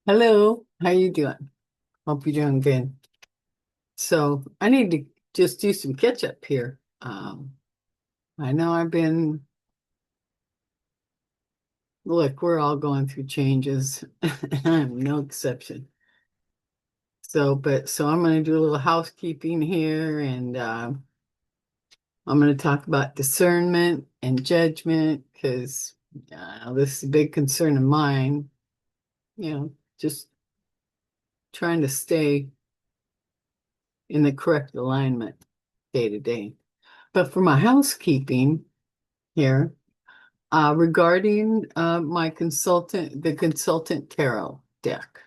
Hello, how you doing? Hope you're doing good. So I need to just do some catch up here. I know look, we're all going through changes. I'm no exception. So I'm going to do a little housekeeping here, and I'm going to talk about discernment and judgment because this is a big concern of mine. Just trying to stay in the correct alignment day to day. But for my housekeeping here, regarding the consultant tarot deck.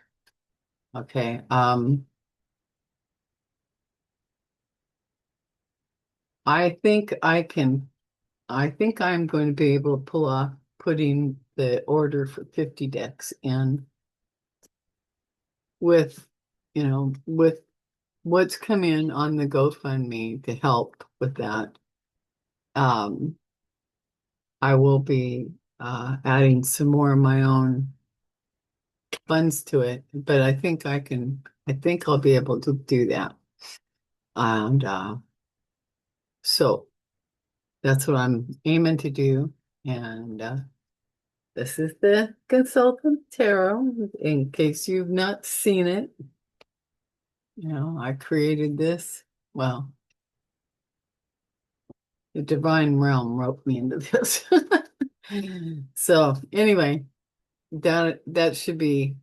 Okay. I think I think I'm going to be able to pull off putting the order for 50 decks in with, with what's come in on the GoFundMe to help with that. Um, I will be adding some more of my own funds to it, but I think I'll be able to do that. And so that's what I'm aiming to do. And this is the Consultant Tarot. In case you've not seen it, I created this. Well, the divine realm roped me into this. So anyway, that should be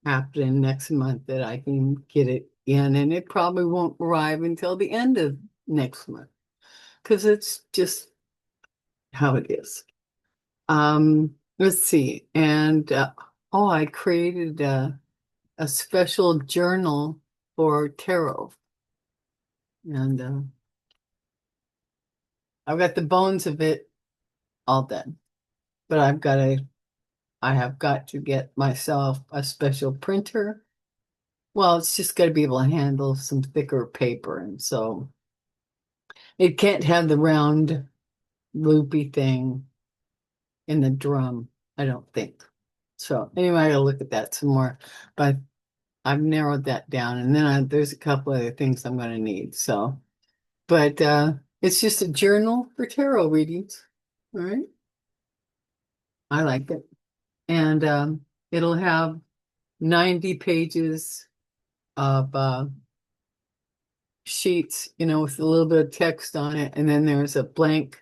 happening next month that I can get it in, and it probably won't arrive until the end of next month because it's just how it is. Let's see. And I created a special journal for tarot, and I've got the bones of it all done. But I have got to get myself a special printer. Well, it's just got to be able to handle some thicker paper, and so it can't have the round loopy thing in the drum, I don't think. So anyway, I gotta look at that some more. But I've narrowed that down, and then there's a couple other things I'm going to need. So, but it's just a journal for tarot readings. All right, I like it, and it'll have 90 pages of sheets, with a little bit of text on it, and then there's a blank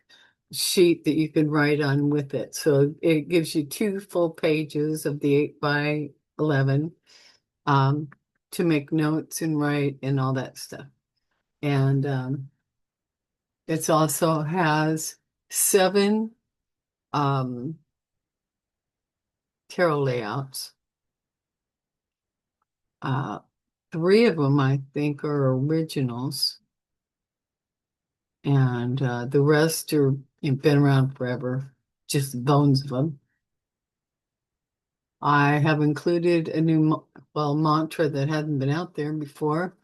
sheet that you can write on with it. So it gives you two full pages of the 8 by 11 um, to make notes and write and all that stuff. And it also has 7 um, tarot layouts. Uh, 3 of them, I think, are originals, and the rest are been around forever, just bones of them. I have included a new, mantra that hadn't been out there before.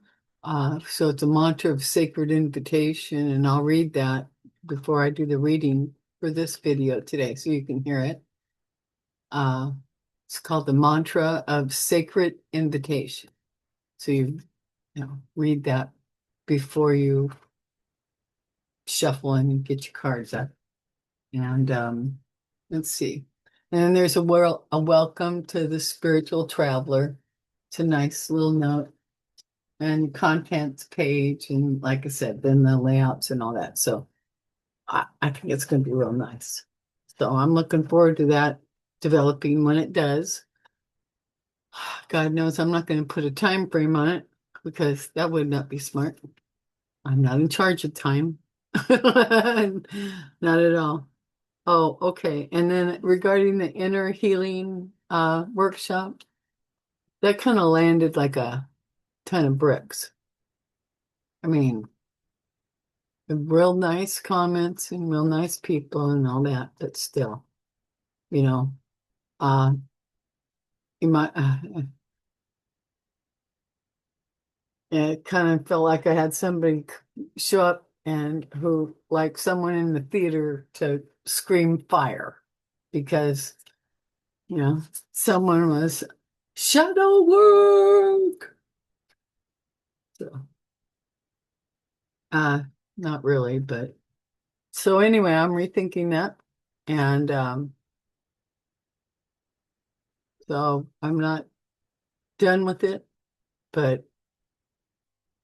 So it's a mantra of sacred invitation, and I'll read that before I do the reading for this video today, so you can hear it. Uh, it's called the mantra of sacred invitation. So read that before you shuffle and get your cards up. And let's see. And then there's a welcome to the spiritual traveler. It's a nice little note and contents page. And like I said, then the layouts and all that. So I think it's going to be real nice. So I'm looking forward to that developing when it does. God knows I'm not going to put a time frame on it because that would not be smart. I'm not in charge of time. Not at all. Oh, okay. And then regarding the inner healing workshop, that kind of landed like a ton of bricks. I mean, real nice comments and real nice people and all that, but still, you know, uh, you might, it kind of felt like I had somebody show up and who, like someone in the theater to scream fire because, someone was Shadow work. So, uh, not really, but so anyway, I'm rethinking that. And so I'm not done with it, but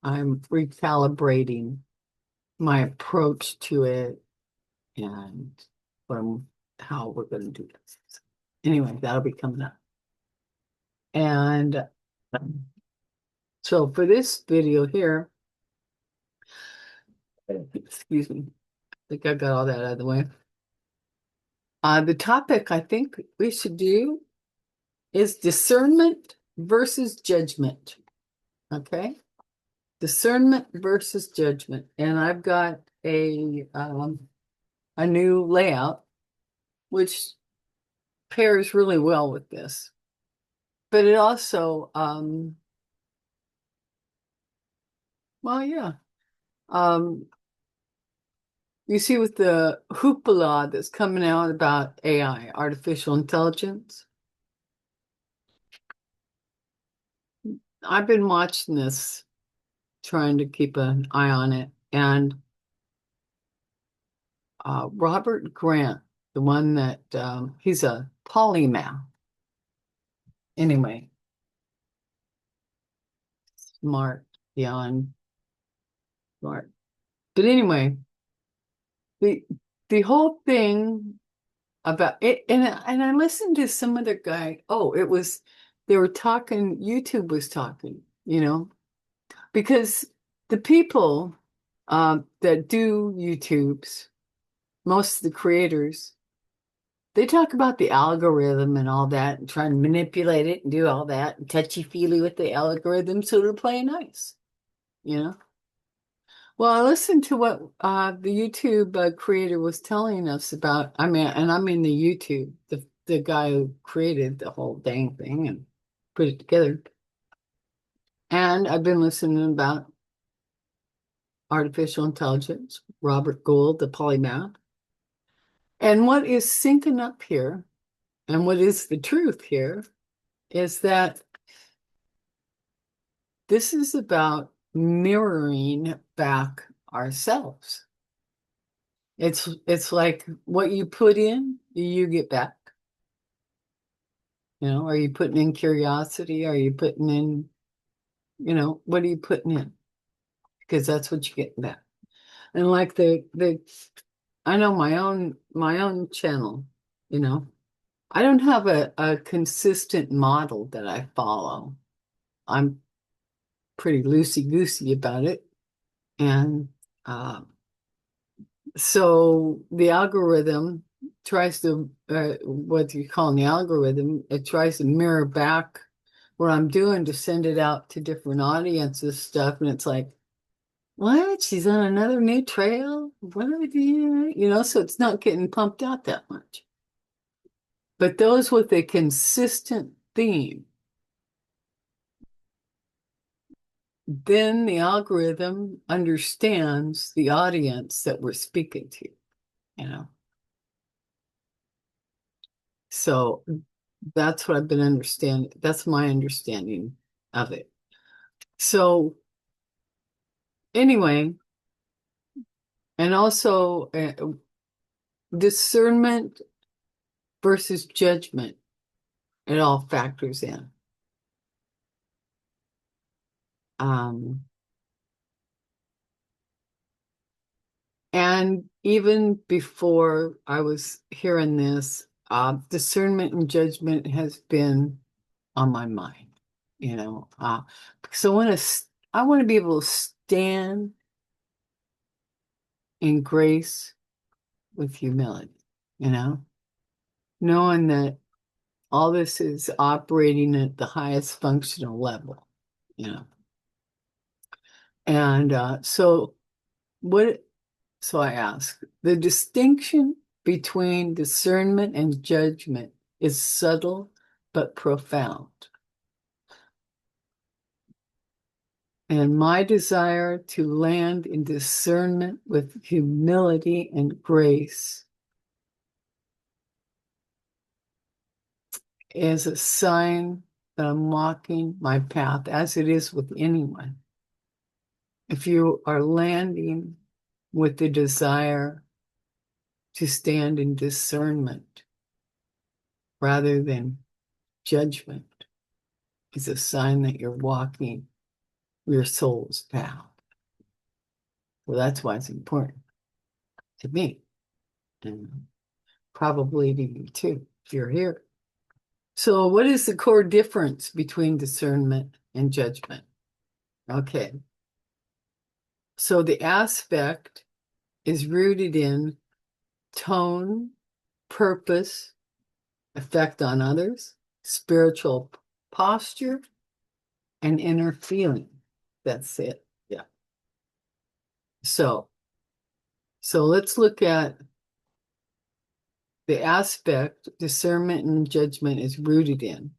I'm recalibrating my approach to it and from how we're going to do this. Anyway, that'll be coming up. And so for this video here, excuse me, I think I got all that out of the way. The topic I think we should do is discernment versus judgment. Okay? Discernment versus judgment. And I've got a new layout which pairs really well with this. But it also well, yeah. You see with the hoopla that's coming out about AI, artificial intelligence. I've been watching this, trying to keep an eye on it. And Robert Grant, the one that he's a polymath. Anyway, smart, beyond smart. But anyway, the the whole thing about it, and I listened to some other guy. Oh, it was they were talking. YouTube was talking, because the people that do YouTubes, most of the creators, they talk about the algorithm and all that, and try and manipulate it and do all that, and touchy feely with the algorithm so to play nice, you know. Well, I listened to what the YouTube creator was telling us about. I mean, and I mean the YouTube, the guy who created the whole dang thing and put it together. And I've been listening about artificial intelligence, Robert Gould, the polymath. And what is syncing up here, and what is the truth here, is that this is about mirroring back ourselves. It's like what you put in, you get back. Are you putting in curiosity? Are you putting in, what are you putting in? Because that's what you get back. And like I know my own channel, I don't have a consistent model that I follow. I'm pretty loosey-goosey about it. And so the algorithm tries to, what you call the algorithm, it tries to mirror back what I'm doing to send it out to different audiences stuff. And it's like, what? She's on another new trail? What are we doing? So it's not getting pumped out that much. But those with a consistent theme, then the algorithm understands the audience that we're speaking to, you know. So that's what I've been understanding. That's my understanding of it. So anyway, and also discernment versus judgment, it all factors in. And even before I was hearing this, discernment and judgment has been on my mind, because I want to be able to stand in grace with humility, knowing that all this is operating at the highest functional level, And so I ask, the distinction between discernment and judgment is subtle but profound. And my desire to land in discernment with humility and grace is a sign that I'm walking my path as it is with anyone. If you are landing with the desire to stand in discernment rather than judgment, it's a sign that you're walking your soul's path. Well, that's why it's important to me, and probably to you too, if you're here. So, what is the core difference between discernment and judgment? Okay. So, the aspect is rooted in tone, purpose, effect on others, spiritual posture, and inner feeling. That's it. Yeah. So let's look at the aspect discernment and judgment is rooted in.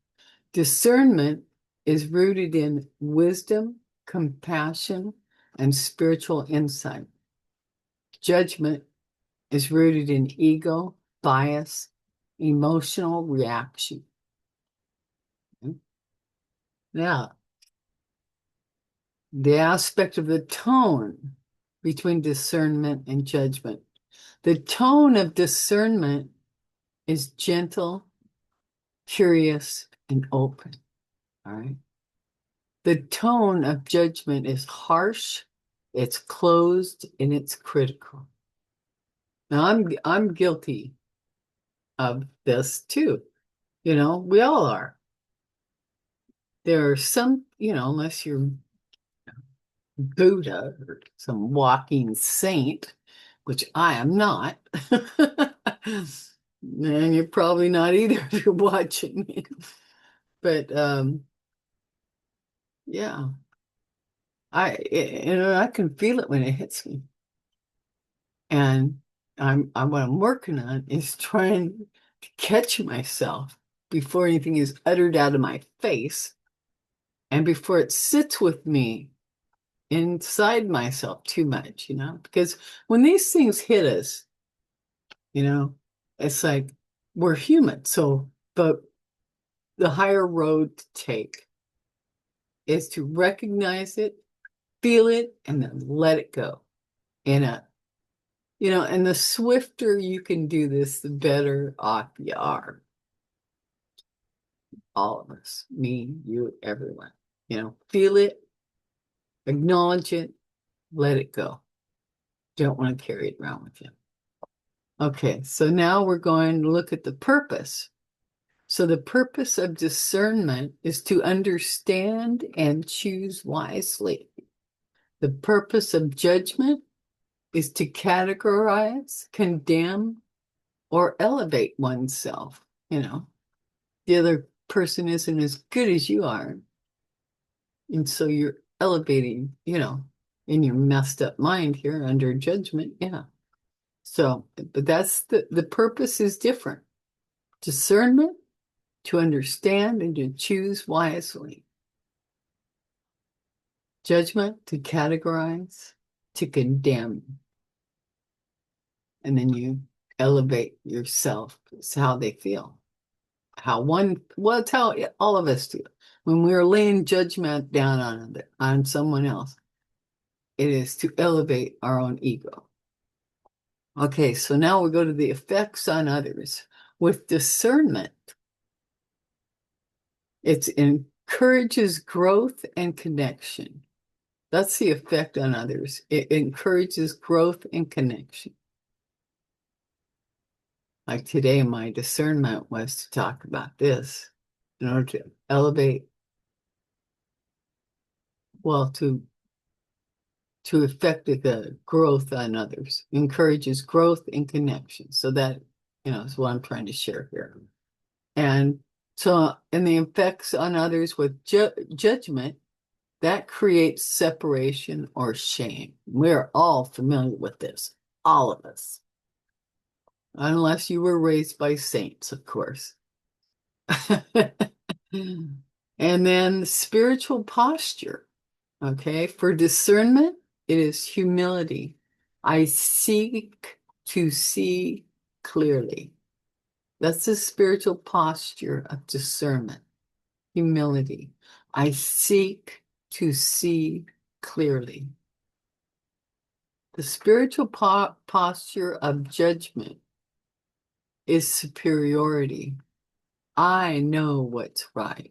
Discernment is rooted in wisdom, compassion, and spiritual insight. Judgment is rooted in ego, bias, emotional reaction. Now, the aspect of the tone between discernment and judgment. The tone of discernment is gentle, curious, and open. All right. The tone of judgment is harsh, it's closed, and it's critical. Now, I'm guilty of this too. You know, we all are. There are some, you know, unless you're Buddha or some walking saint, which I am not. And you're probably not either if you're watching me. But yeah, I can feel it when it hits me. And what I'm working on is trying to catch myself before anything is uttered out of my face and before it sits with me inside myself too much, you know, because when these things hit us, you know, it's like we're human. So, but the higher road to take is to recognize it, feel it, and then let it go. And you know, and the swifter you can do this, the better off you are. All of us, me, you, everyone. You know, feel it, acknowledge it, let it go. Don't want to carry it around with you. Okay, so now we're going to look at the purpose. So the purpose of discernment is to understand and choose wisely. The purpose of judgment is to categorize, condemn, or elevate oneself. You know, the other person isn't as good as you are. And so you're elevating, you know, in your messed up mind here under judgment. Yeah. So, but that's the purpose is different. Discernment to understand and to choose wisely. Judgment to categorize, to condemn. And then you elevate yourself. It's how they feel. Well, it's how all of us do. When we're laying judgment down on someone else, it is to elevate our own ego. Okay, so now we go to the effects on others. With discernment, it encourages growth and connection. That's the effect on others. It encourages growth and connection. Like today, my discernment was to talk about this in order to elevate, well, to affect the growth on others, encourages growth and connection. So that, you know, is what I'm trying to share here. And so, and the effects on others with judgment, that creates separation or shame. We're all familiar with this, all of us, unless you were raised by saints, of course. And then spiritual posture. Okay, for discernment, it is humility. I seek to see clearly. That's the spiritual posture of discernment. humility. I seek to see clearly. The spiritual posture of judgment is superiority. I know what's right.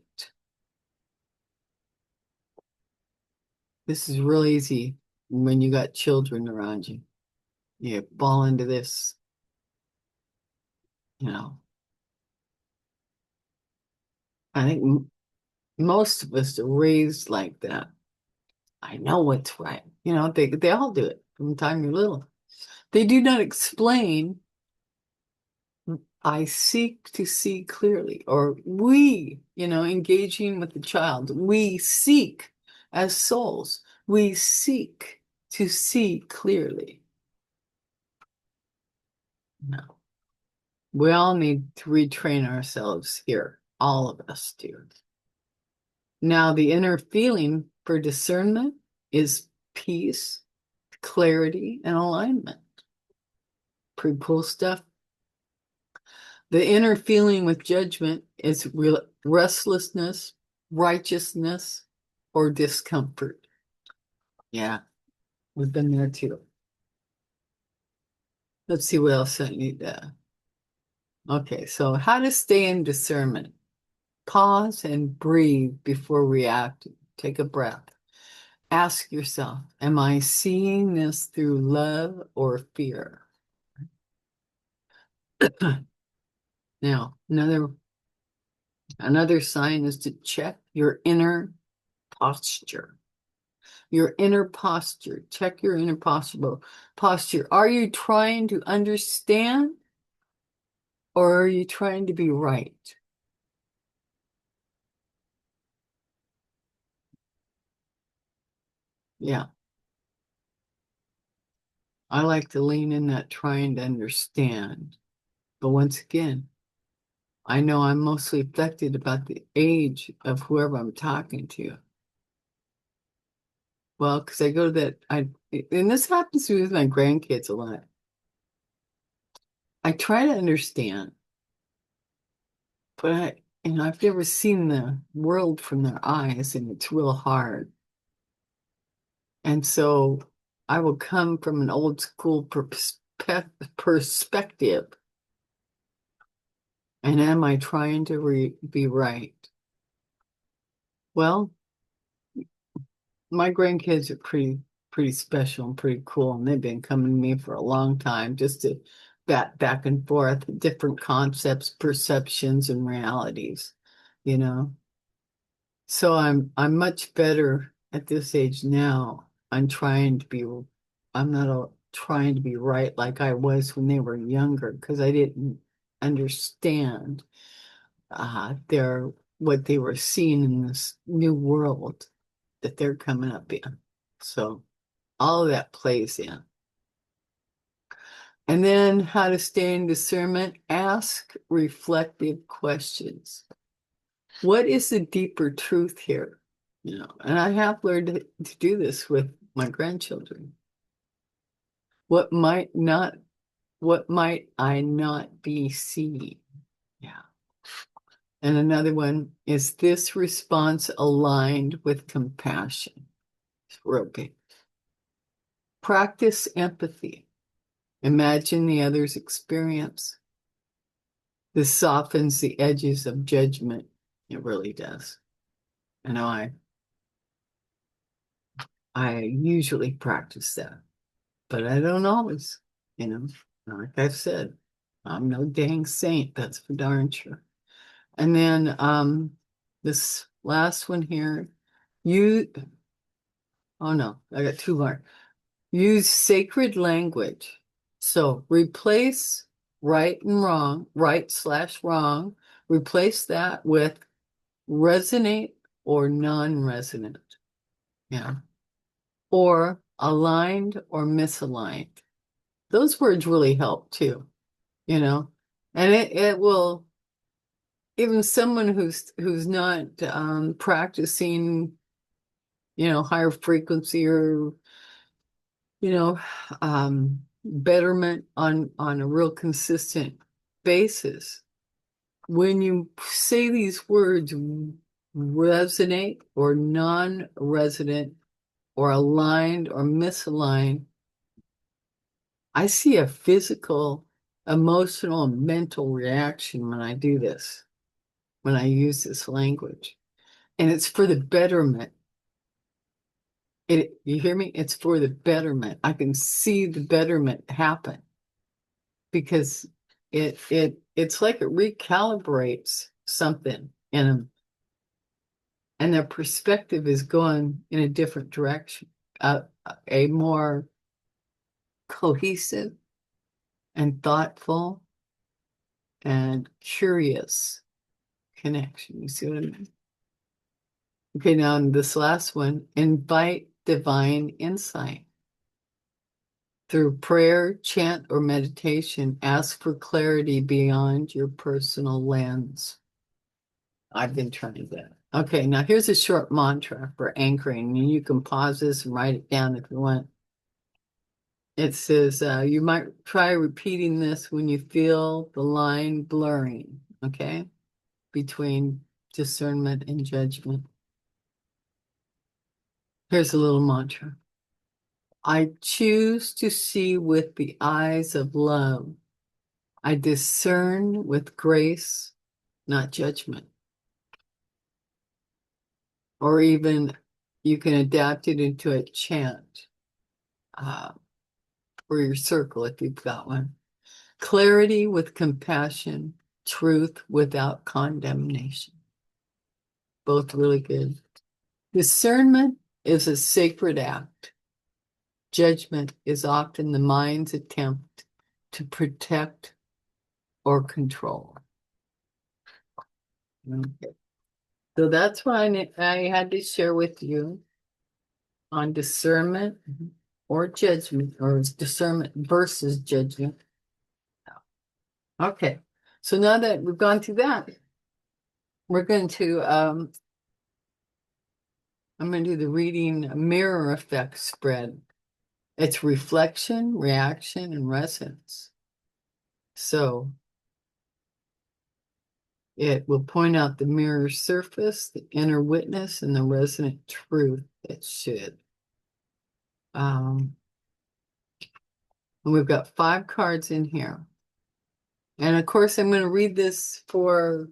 This is real easy when you got children around you. You fall into this, you know. I think most of us are raised like that. I know what's right. You know, they all do it from the time you're little. They do not explain, I seek to see clearly, or we, engaging with the child, we seek as souls, we seek to see clearly. No. We all need to retrain ourselves here. All of us do. Now, the inner feeling for discernment is peace, clarity, and alignment. Pretty cool stuff. The inner feeling with judgment is restlessness, righteousness, or discomfort. Yeah, we've been there too. Let's see what else I need to. Okay, so how to stay in discernment. Pause and breathe before reacting. Take a breath. Ask yourself, am I seeing this through love or fear? Now, another sign is to check your inner posture. Your inner posture. Check your inner posture. Are you trying to understand or are you trying to be right? Yeah. I like to lean in that trying to understand. But once again, I know I'm mostly affected about the age of whoever I'm talking to. Well, because I go to and this happens to me with my grandkids a lot. I try to understand, but I've never seen the world from their eyes, and it's real hard. And so I will come from an old school perspective. And am I trying to be right? Well, my grandkids are pretty special and pretty cool, and they've been coming to me for a long time just to back and forth, different concepts, perceptions, and realities, you know. So I'm much better at this age now. I'm not trying to be right like I was when they were younger because I didn't understand their what they were seeing in this new world that they're coming up in. So all of that plays in. And then how to stay in discernment, ask reflective questions. What is the deeper truth here? And I have learned to do this with my grandchildren. What might I not be seeing? Yeah. And another one is this response aligned with compassion? It's real big. Practice empathy. Imagine the other's experience. This softens the edges of judgment. It really does. I know I usually practice that, but I don't always, you know. Like I've said, I'm no dang saint, that's for darn sure. And then this last one here, you oh no, I got two more. Use sacred language. So replace right and wrong, right/wrong, replace that with resonate or non-resonant. Yeah. Or aligned or misaligned. Those words really help too, you know. And it will even someone who's not practicing, higher frequency or you know, betterment on a real consistent basis. When you say these words resonate or non-resident or aligned or misaligned, I see a physical, emotional, and mental reaction when I do this, when I use this language. And it's for the betterment. You hear me? It's for the betterment. I can see the betterment happen because it's like it recalibrates something in them, and their perspective is going in a different direction, a more cohesive and thoughtful and curious connection. You see what I mean? Okay, now in this last one, invite divine insight. Through prayer, chant, or meditation, ask for clarity beyond your personal lens. I've been trying that. Okay, now here's a short mantra for anchoring, and you can pause this and write it down if you want. It says, you might try repeating this when you feel the line blurring, okay, between discernment and judgment. Here's a little mantra. I choose to see with the eyes of love. I discern with grace, not judgment. Or even you can adapt it into a chant for your circle if you've got one. Clarity with compassion, truth without condemnation. Both really good. Discernment is a sacred act. Judgment is often the mind's attempt to protect or control. Okay. So that's what I had to share with you on discernment or judgment, or discernment versus judgment. Okay, so now that we've gone through that, we're going to I'm going to do the reading mirror effect spread. It's reflection, reaction, and resonance. So it will point out the mirror surface, the inner witness, and the resonant truth it should. And we've got 5 cards in here. And of course, I'm going to read this for,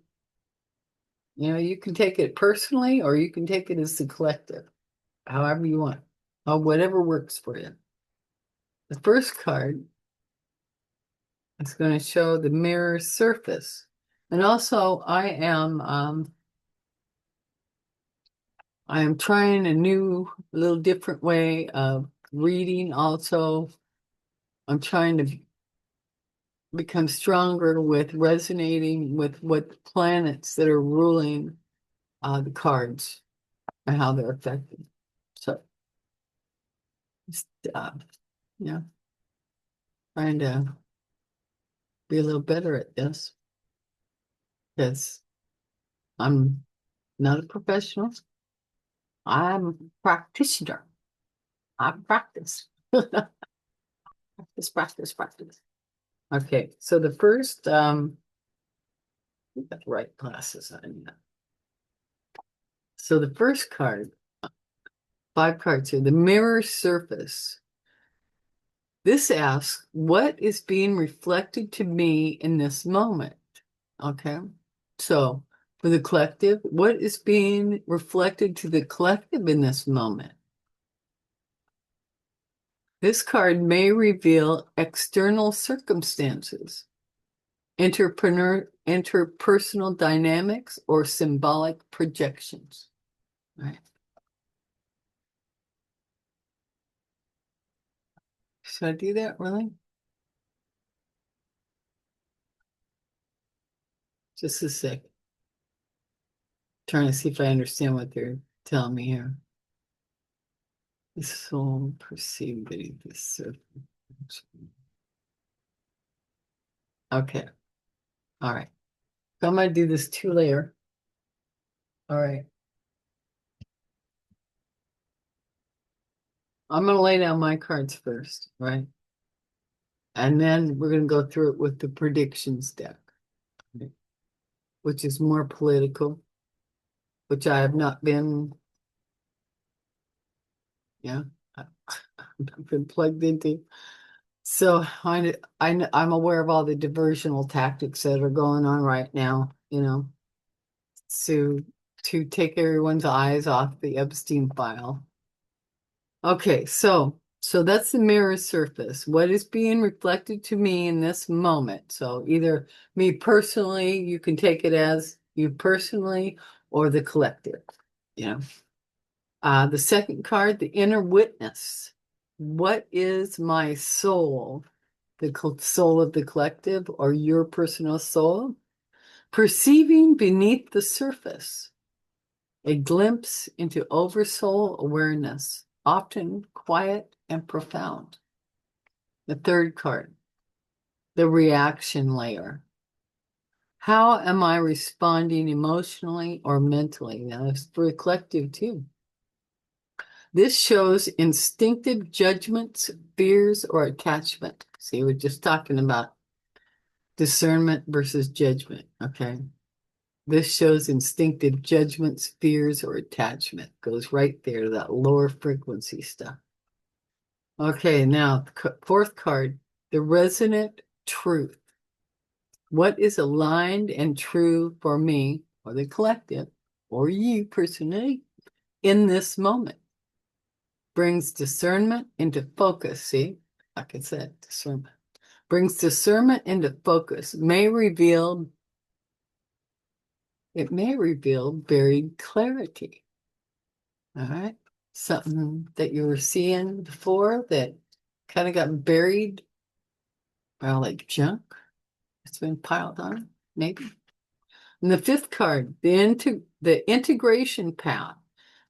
you can take it personally or you can take it as the collective, however you want, or whatever works for you. The first card is going to show the mirror surface. And also I am trying a little different way of reading. Also, I'm trying to become stronger with resonating with what the planets that are ruling the cards and how they're affected. So, just, trying to be a little better at this because I'm not a professional. I'm a practitioner. I practice. Practice. Okay, so the first, we've got the right glasses on. So the first card, 5 cards here, the mirror surface. This asks, what is being reflected to me in this moment? Okay, so for the collective, what is being reflected to the collective in this moment? This card may reveal external circumstances, interpersonal dynamics, or symbolic projections. Right? Should I do that, really? Just a sec. Trying to see if I understand what they're telling me here. The soul perceived beneath the surface. Okay. All right. So I'm going to do this 2-layer. All right. I'm going to lay down my cards first, right? And then we're going to go through it with the predictions deck, right? Which is more political. which I have not been, yeah, I've been plugged into. So I'm aware of all the diversional tactics that are going on right now, to take everyone's eyes off the Epstein file. Okay, so that's the mirror surface. What is being reflected to me in this moment? So either me personally, you can take it as you personally, or the collective. You know. The second card, the inner witness. What is my soul? The soul of the collective or your personal soul? Perceiving beneath the surface. A glimpse into oversoul awareness, often quiet and profound. The third card, the reaction layer. How am I responding emotionally or mentally? Now, it's for collective too. This shows instinctive judgments, fears, or attachment. See, we're just talking about discernment versus judgment, okay? This shows instinctive judgments, fears, or attachment. Goes right there to that lower frequency stuff. Okay, now fourth card, the resonant truth. What is aligned and true for me or the collective or you personally in this moment? Brings discernment into focus. See, like I said, discernment. Brings discernment into focus. It may reveal buried clarity. All right. Something that you were seeing before that kind of got buried, well, like junk. It's been piled on, maybe. And the fifth card, the integration path.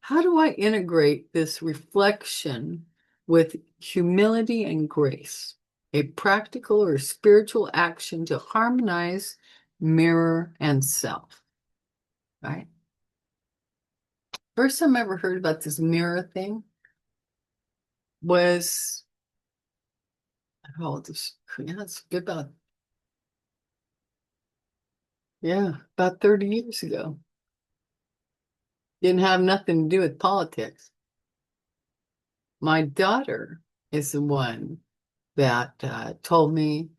How do I integrate this reflection with humility and grace? A practical or spiritual action to harmonize mirror and self, right? First time I ever heard about this mirror thing was, it's about 30 years ago. Didn't have nothing to do with politics. My daughter is the one that told me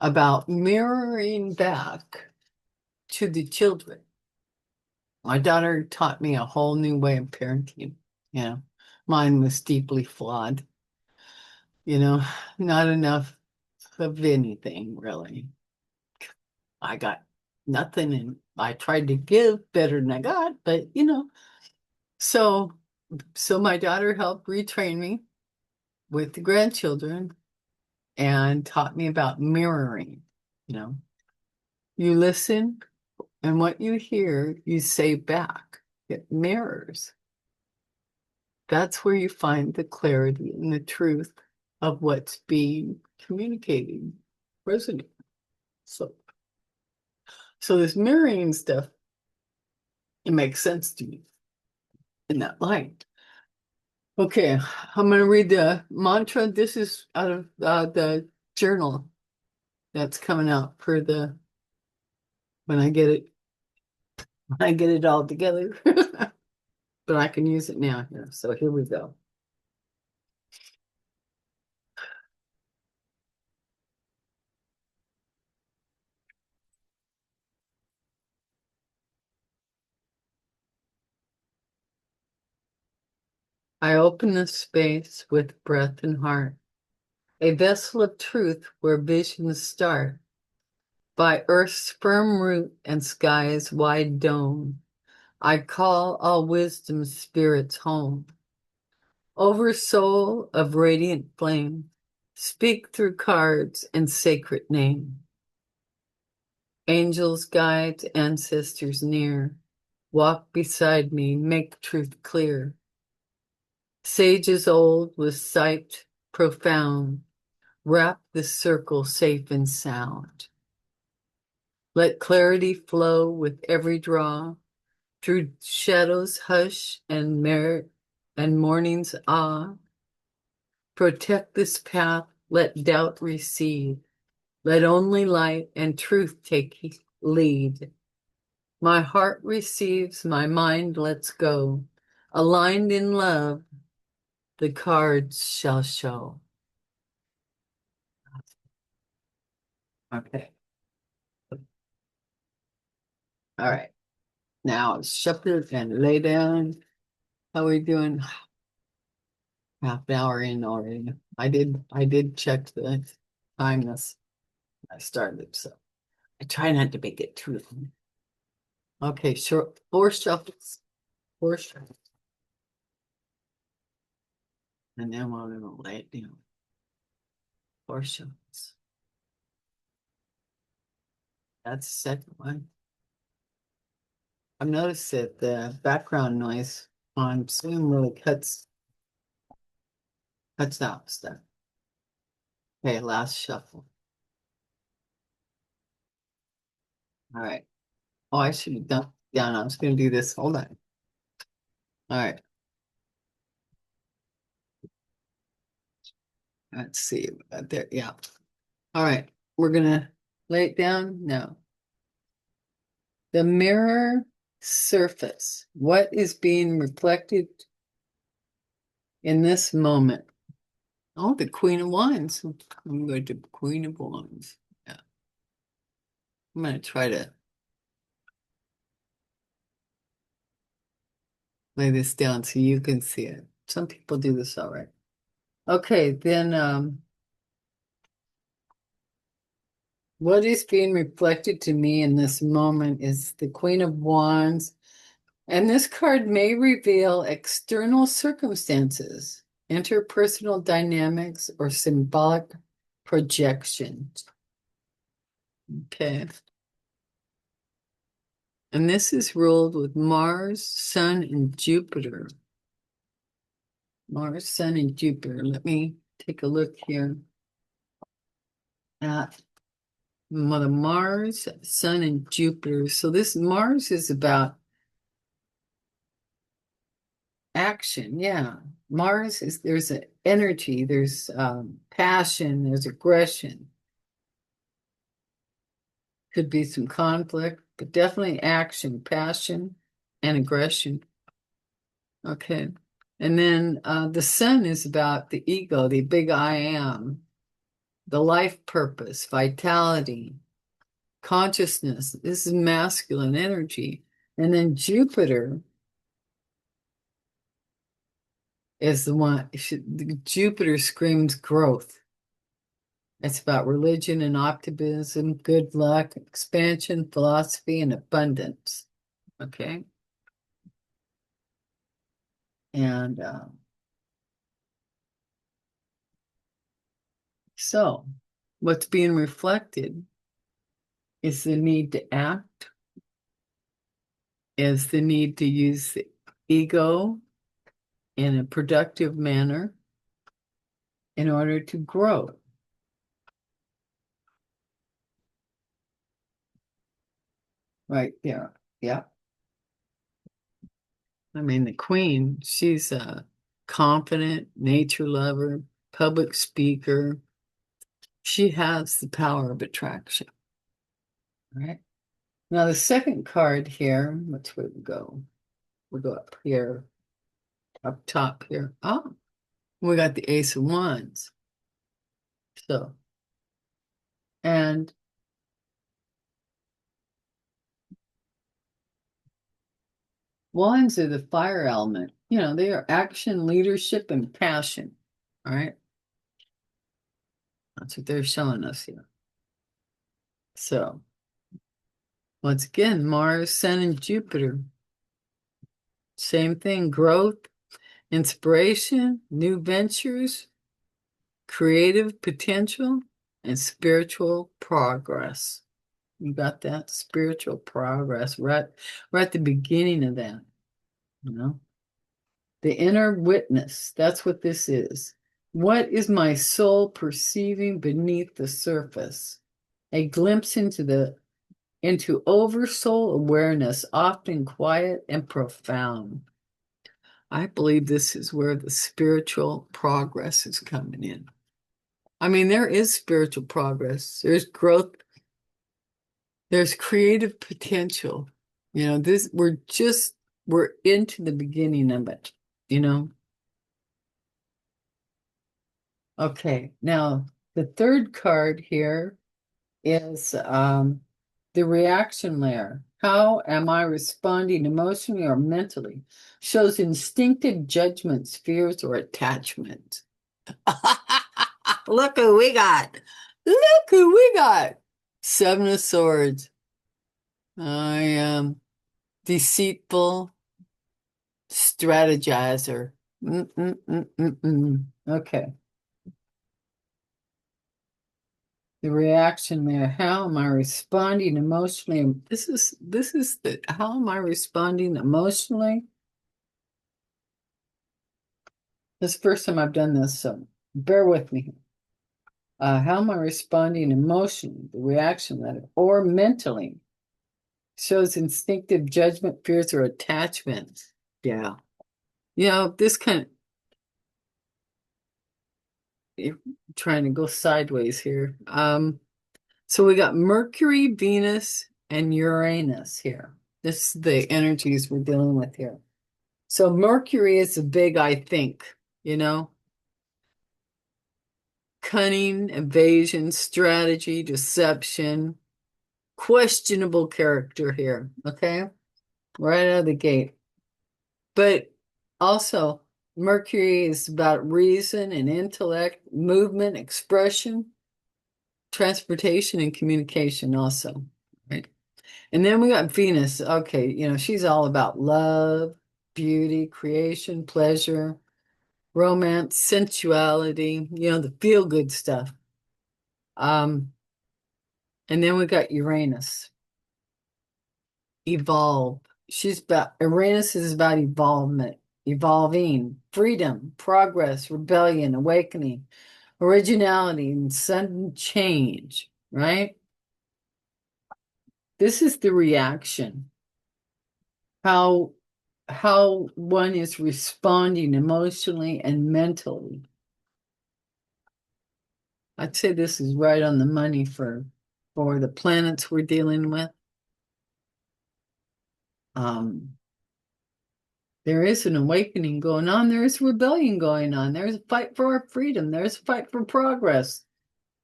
about mirroring back to the children. My daughter taught me a whole new way of parenting. Mine was deeply flawed. Not enough of anything really. I got nothing, and I tried to give better than I got, but so my daughter helped retrain me with the grandchildren and taught me about mirroring. You listen, and what you hear, you say back. It mirrors. That's where you find the clarity and the truth of what's being communicated, resonating. So this mirroring stuff, it makes sense to me in that light. Okay, I'm going to read the mantra. This is out of the journal that's coming out for when I get it all together. But I can use it now here. So here we go. I open the space with breath and heart, a vessel of truth where visions start. By earth's firm root and sky's wide dome, I call all wisdom spirits home. Over soul of radiant flame, speak through cards and sacred name. Angels, guides, ancestors near, walk beside me, make truth clear. Sages old with sight profound, wrap this circle safe and sound. Let clarity flow with every draw, through shadows hush and merit and morning's awe. Protect this path, let doubt recede. Let only light and truth take lead. My heart receives, my mind lets go. Aligned in love, the cards shall show. Okay. All right. Now shepherd and lay down. How are we doing? Half an hour in already. I did check the time this I started, so I try not to make it too long. Okay, sure. Four shuffles. Four shuffles. And then we're gonna lay it down. Four shuffles. That's the second one. I've noticed that the background noise on Zoom really cuts out stuff. Okay, last shuffle. All right. Oh, I should have done. Yeah, no, I was gonna do this. Hold on. All right. Let's see. There, yeah. All right. We're gonna lay it down now. The mirror surface. What is being reflected in this moment? Oh, the Queen of Wands. I'm going to Queen of Wands. Yeah. I'm going to try to lay this down so you can see it. Some people do this all right. Okay, then what is being reflected to me in this moment is the Queen of Wands. And this card may reveal external circumstances, interpersonal dynamics, or symbolic projections. Okay. And this is ruled with Mars, Sun, and Jupiter. Mars, Sun, and Jupiter. Let me take a look here at Mother Mars, Sun, and Jupiter. So this Mars is about action. Yeah. Mars is, there's an energy, there's passion, there's aggression. Could be some conflict, but definitely action, passion, and aggression. Okay. And then the sun is about the ego, the big I am, the life purpose, vitality, consciousness. This is masculine energy. And then Jupiter is the one, Jupiter screams growth. It's about religion and optimism, good luck, expansion, philosophy, and abundance. Okay. And so what's being reflected is the need to act, is the need to use the ego in a productive manner in order to grow. Right there. Yeah. I mean, the queen, she's a confident nature lover, public speaker. She has the power of attraction. Right. Now, the second card here, which would go? We'll go up here, up top here. Oh, we got the Ace of Wands. So, and wands are the fire element. You know, they are action, leadership, and passion. All right. That's what they're showing us here. So, once again, Mars, Sun, and Jupiter. Same thing, growth, inspiration, new ventures, creative potential, and spiritual progress. You got that? Spiritual progress. We're at the beginning of that, you know? The inner witness. That's what this is. What is my soul perceiving beneath the surface? A glimpse into oversoul awareness, often quiet and profound. I believe this is where the spiritual progress is coming in. I mean, there is spiritual progress. There's growth. There's creative potential. we're into the beginning of it, you know? Okay, now the third card here is the reaction layer. How am I responding emotionally or mentally? Shows instinctive judgments, fears, or attachment. Look who we got. Look who we got. Seven of Swords. I am deceitful strategizer. Okay. The reaction there. How am I responding emotionally? This is the how am I responding emotionally? This is the first time I've done this, so bear with me. How am I responding emotionally? The reaction letter or mentally shows instinctive judgment, fears, or attachment. Yeah. This kind of you're trying to go sideways here. So we got Mercury, Venus, and Uranus here. This is the energies we're dealing with here. So Mercury is a big I think, cunning, evasion, strategy, deception, questionable character here, okay? Right out of the gate. But also, Mercury is about reason and intellect, movement, expression, transportation, and communication also, right? And then we got Venus. Okay, she's all about love, beauty, creation, pleasure, romance, sensuality, the feel-good stuff. And then we got Uranus, evolve. Uranus is about evolvement, evolving, freedom, progress, rebellion, awakening, originality, and sudden change, right? This is the reaction. How one is responding emotionally and mentally. I'd say this is right on the money for the planets we're dealing with. There is an awakening going on. There is rebellion going on. There's a fight for our freedom. There's a fight for progress,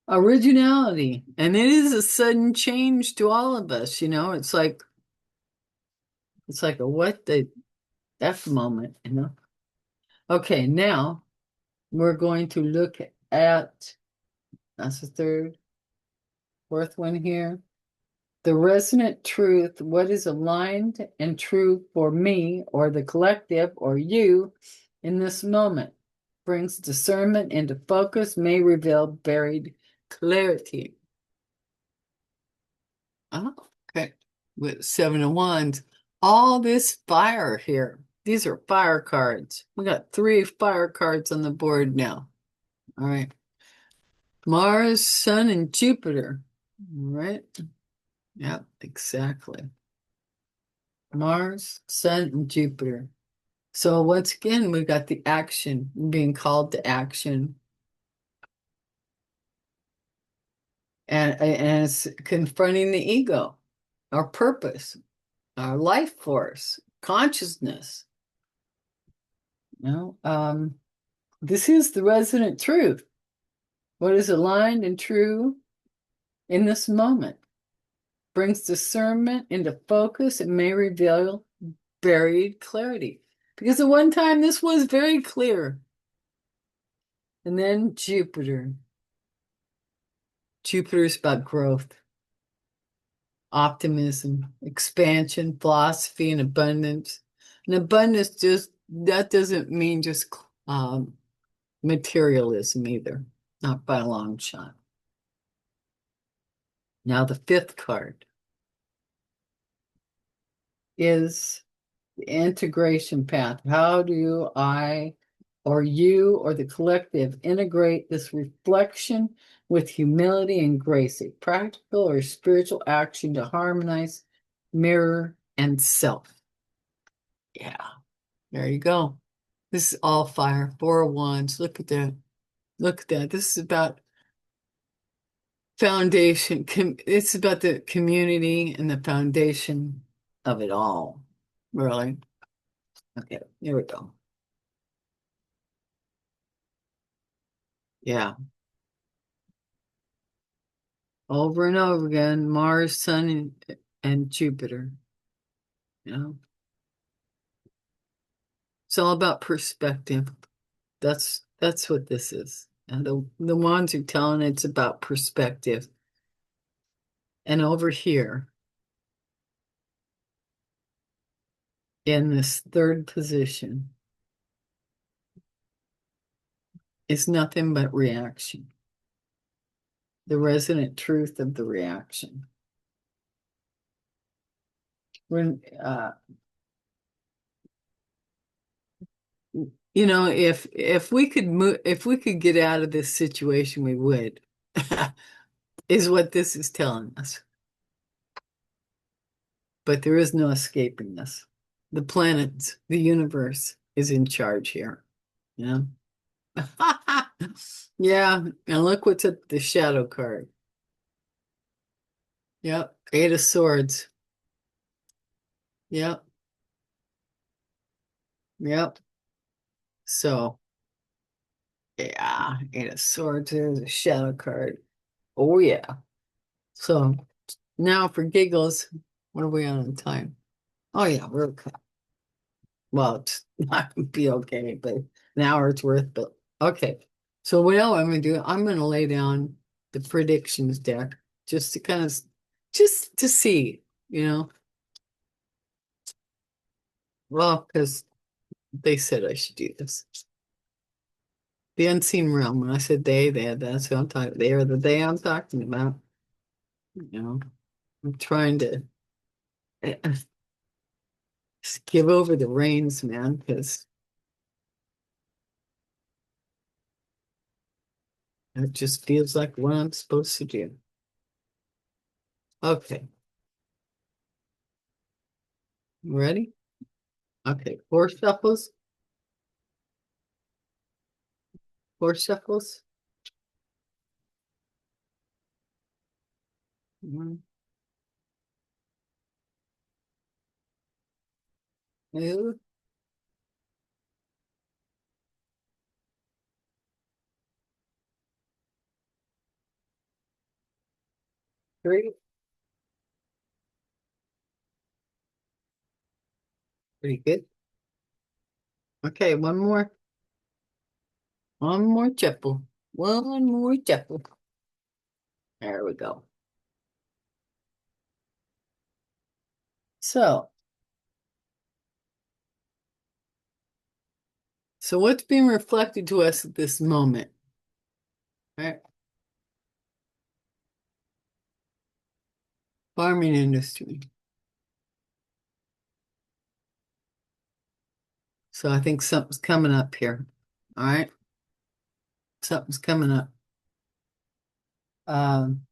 originality. And it is a sudden change to all of us, It's like a what the F moment. Okay, now we're going to look at, that's the fourth one here. The resonant truth, what is aligned and true for me or the collective or you in this moment, brings discernment into focus, may reveal buried clarity. Oh, okay. With Seven of Wands, all this fire here. These are fire cards. We got 3 fire cards on the board now. All right. Mars, Sun, and Jupiter. All right. Yeah, exactly. Mars, Sun, and Jupiter. So once again, we've got the action, being called to action. And it's confronting the ego, our purpose, our life force, consciousness. This is the resonant truth. What is aligned and true in this moment brings discernment into focus and may reveal buried clarity. Because at one time this was very clear. And then Jupiter. Jupiter is about growth, optimism, expansion, philosophy, and abundance. And abundance that doesn't mean just materialism either, not by a long shot. Now the 5th card is the integration path. How do I or you or the collective integrate this reflection with humility and grace, a practical or spiritual action to harmonize, mirror, and self? Yeah, there you go. This is all fire, 4 of Wands. Look at that. Look at that. This is about foundation. It's about the community and the foundation of it all. Really? Okay, here we go. Yeah. Over and over again, Mars, Sun, and Jupiter. You know, it's all about perspective. That's what this is. And the ones are telling it's about perspective. And over here in this third position is nothing but reaction. The resonant truth of the reaction. When you know, if we could move, if we could get out of this situation, we would, is what this is telling us. But there is no escaping this. The planets, the universe is in charge here. Yeah. Yeah. And look what's at the shadow card. Yep. Eight of Swords. Yep. Yep. So, yeah, Eight of Swords. There's a shadow card. Oh, yeah. So now for giggles, what are we on in time? Oh, yeah, we're okay. Well, it's not gonna be okay, but an hour's worth, but okay. So what else I'm gonna do, I'm gonna lay down the predictions deck just to kind of just to see, you know. Well, because they said I should do this. The unseen realm. When I said that's what I'm talking. They are the they I'm talking about. You know, I'm trying to just give over the reins, man, because it just feels like what I'm supposed to do. Okay, ready? Okay, four shuffles. Four shuffles. One, two, three. Pretty good. Okay, one more. One more shuffle. One more shuffle. There we go. So, so what's being reflected to us at this moment? Right? Farming industry. So I think something's coming up here. All right. Something's coming up. Um,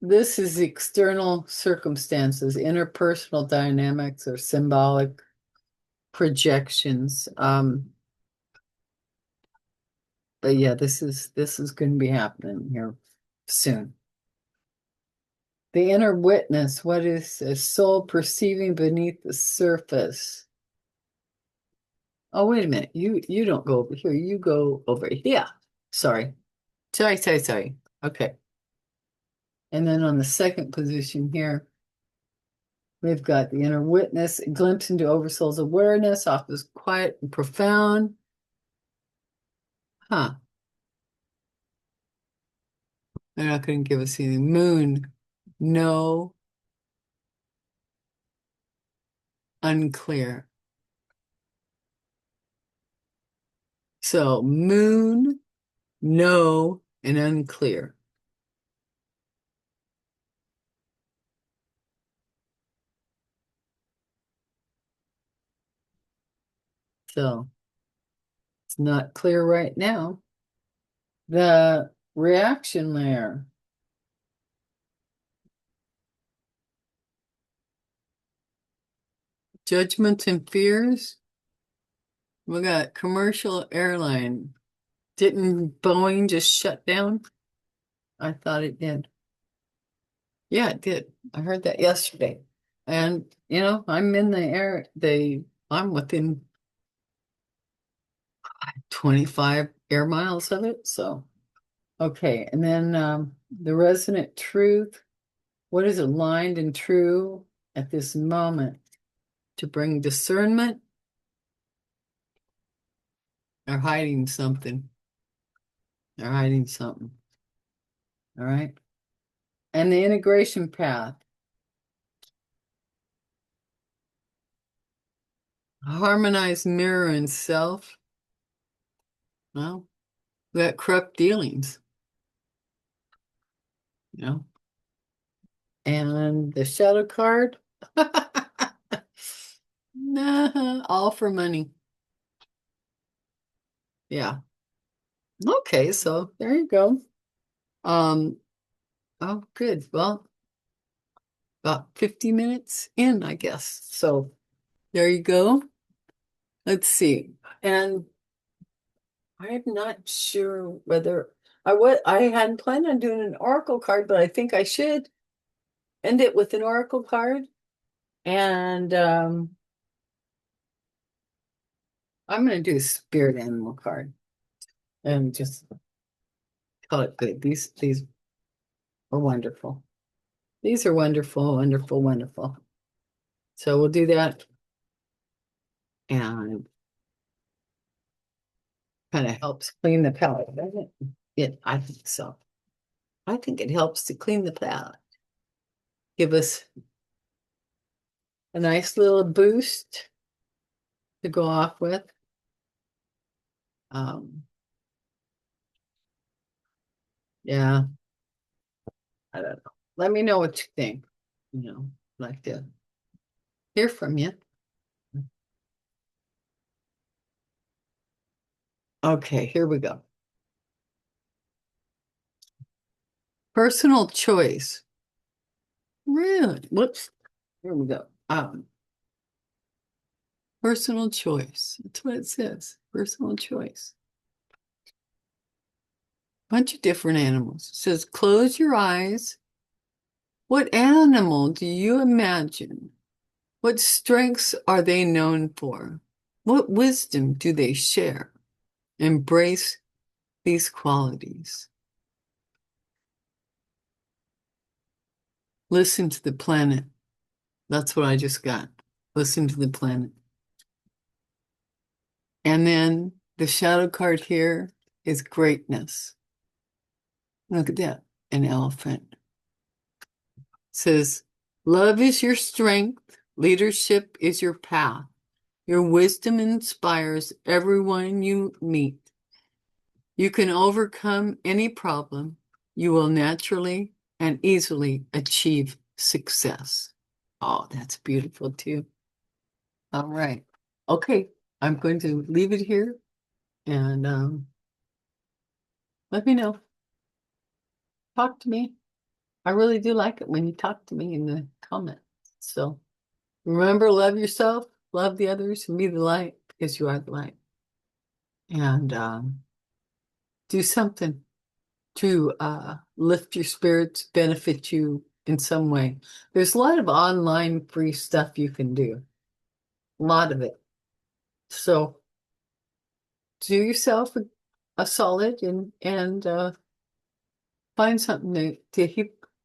this is external circumstances, interpersonal dynamics or symbolic projections. But yeah, this is going to be happening here soon. The inner witness, what is a soul perceiving beneath the surface? Oh, wait a minute. You don't go over here. You go over here. Sorry. Sorry. Okay. And then on the second position here, we've got the inner witness, a glimpse into oversoul's awareness, often quiet and profound. Huh. They're not going to give us anything. Moon. No. Unclear. So moon, no, and unclear. So it's not clear right now. The reaction layer. Judgments and fears. We got commercial airline. Didn't Boeing just shut down? I thought it did. Yeah, it did. I heard that yesterday. And I'm in the air. I'm within 25 air miles of it. So okay. And then the resonant truth. What is aligned and true at this moment to bring discernment or hiding something? They're hiding something. All right. And the integration path. Harmonize mirror and self. Well, that corrupt dealings, you know. And the shadow card. Nah, all for money. Yeah. Okay, so there you go. Um, oh, good. Well, about 50 minutes in, I guess. So there you go. Let's see. And I'm not sure whether I hadn't planned on doing an oracle card, but I think I should end it with an oracle card. And I'm going to do a spirit animal card and just call it good. These are wonderful. These are wonderful, wonderful, wonderful. So we'll do that and kind of helps clean the palate, doesn't it? I think so. I think it helps to clean the palate. Give us a nice little boost to go off with. Um, yeah, I don't know. Let me know what you think. Like to hear from you. Okay, here we go. Personal choice. Really? Whoops. Here we go. Personal choice. That's what it says. Personal choice. Bunch of different animals. It says, close your eyes. What animal do you imagine? What strengths are they known for? What wisdom do they share? Embrace these qualities. Listen to the planet. That's what I just got. Listen to the planet. And then the shadow card here is greatness. Look at that, an elephant. It says, love is your strength, leadership is your path. Your wisdom inspires everyone you meet. You can overcome any problem. You will naturally and easily achieve success. Oh, that's beautiful too. All right. Okay, I'm going to leave it here and let me know. Talk to me. I really do like it when you talk to me in the comments. So remember, love yourself, love the others, and be the light because you are the light. And do something to lift your spirits, benefit you in some way. There's a lot of online free stuff you can do, a lot of it. So do yourself a solid and find something to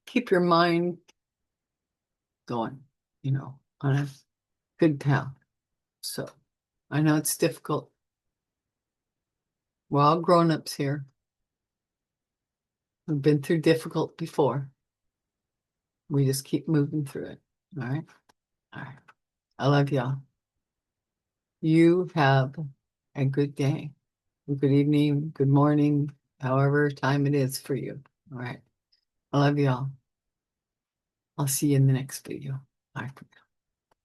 keep your mind going, on a good path. So I know it's difficult. We're all grown-ups here. We've been through difficult before. We just keep moving through it. All right. All right. I love y'all. You have a good day, good evening, good morning, however time it is for you. All right. I love y'all. I'll see you in the next video. Bye for now.